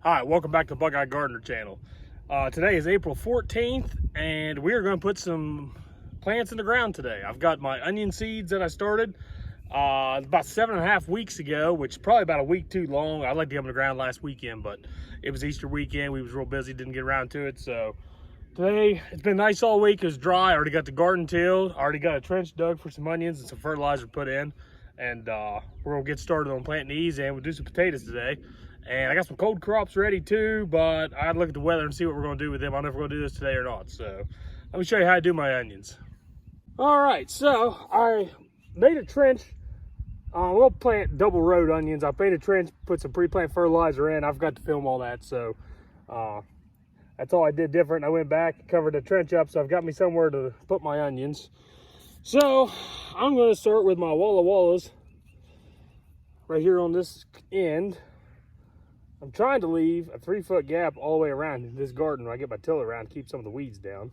Hi, welcome back to the Buckeye Gardener channel. Today is April 14th and we are going to put some plants in the ground today. I've got my onion seeds that I started about 7.5 weeks ago, which is probably about a week too long. I like to get them in the ground last weekend, but it was Easter weekend. We was real busy, didn't get around to it. So today, it's been nice all week. It was dry. I already got the garden tilled. I already got a trench dug for some onions and some fertilizer put in. And we're going to get started on planting these, and we'll do some potatoes today. And I got some cold crops ready too, but I gotta look at the weather and see what we're gonna do with them. I don't know if we're gonna do this today or not. So let me show you how I do my onions. All right, so I made a trench. We'll plant double rowed onions. I made a trench, put some pre-plant fertilizer in. I forgot to film all that, so that's all I did different. I went back, covered the trench up, so I've got me somewhere to put my onions. So I'm gonna start with my Walla Wallas right here on this end. I'm trying to leave a 3-foot gap all the way around this garden when I get my tiller around to keep some of the weeds down.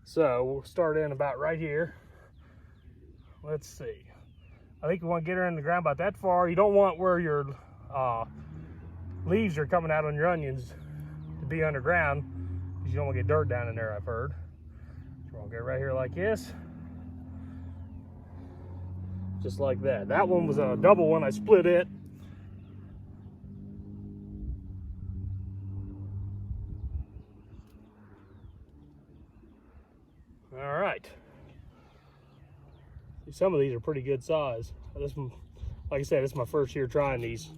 So we'll start in about right here. Let's see. I think you want to get her in the ground about that far. You don't want where your leaves are coming out on your onions to be underground, because you don't want to get dirt down in there, I've heard. So I'll get right here like this. Just like that. That one was a double one. I split it. All right. Some of these are pretty good size. This one, like I said, this is my first year trying these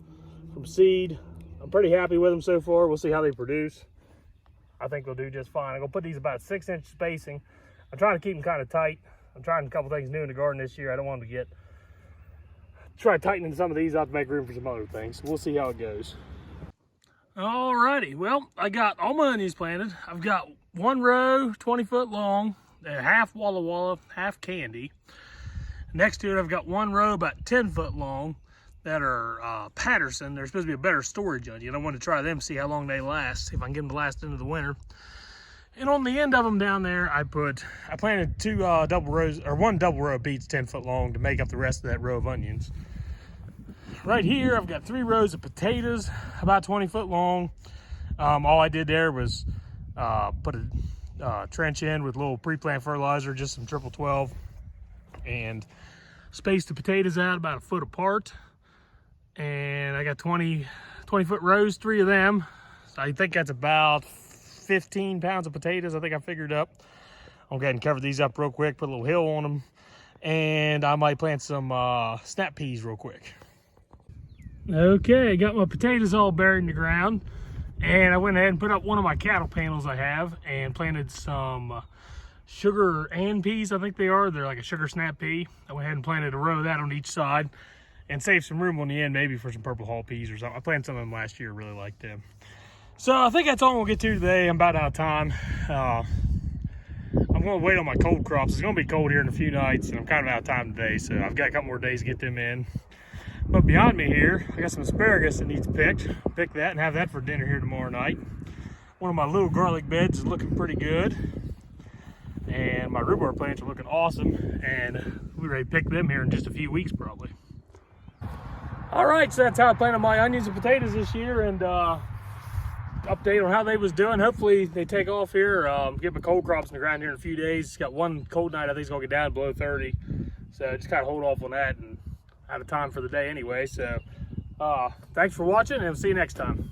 from seed. I'm pretty happy with them so far. We'll see how they produce. I think they'll do just fine. I'm gonna put these about 6-inch spacing. I'm trying to keep them kind of tight. I'm trying a couple things new in the garden this year. I don't want them to try tightening some of these out to make room for some other things. We'll see how it goes. Alrighty, well, I got all my onions planted. I've got one row, 20 foot long. They're half Walla Walla, half candy. Next to it, I've got one row about 10 foot long that are Patterson. They're supposed to be a better storage onion. I want to try them, see how long they last, see if I can get them to last into the winter. And on the end of them down there, I planted one double row beets 10 foot long to make up the rest of that row of onions. Right here, I've got 3 rows of potatoes, about 20 foot long. All I did there was put a trench in with a little pre-plant fertilizer, just some triple 12, and spaced the potatoes out about 1 foot apart. And I got 20 foot rows, 3 of them. So I think that's about 15 pounds of potatoes, I think I figured up. I'll go ahead and cover these up real quick, put a little hill on them, and I might plant some snap peas real quick. Okay, got my potatoes all buried in the ground. And I went ahead and put up one of my cattle panels I have and planted some sugar and peas, I think they are. They're like a sugar snap pea. I went ahead and planted a row of that on each side and saved some room on the end, maybe for some purple hull peas or something. I planted some of them last year, really liked them. So I think that's all we'll get to today. I'm about out of time. I'm gonna wait on my cold crops. It's gonna be cold here in a few nights, and I'm kind of out of time today, so I've got a couple more days to get them in. But behind me here, I got some asparagus that needs picked. Pick that and have that for dinner here tomorrow night. One of my little garlic beds is looking pretty good. And my rhubarb plants are looking awesome. And we're ready to pick them here in just a few weeks probably. All right, so that's how I planted my onions and potatoes this year, and update on how they was doing. Hopefully they take off here. Get my cold crops in the ground here in a few days. It's got one cold night, I think it's gonna get down below 30. So just kind of hold off on that, and out of time for the day anyway. So thanks for watching, and we'll see you next time.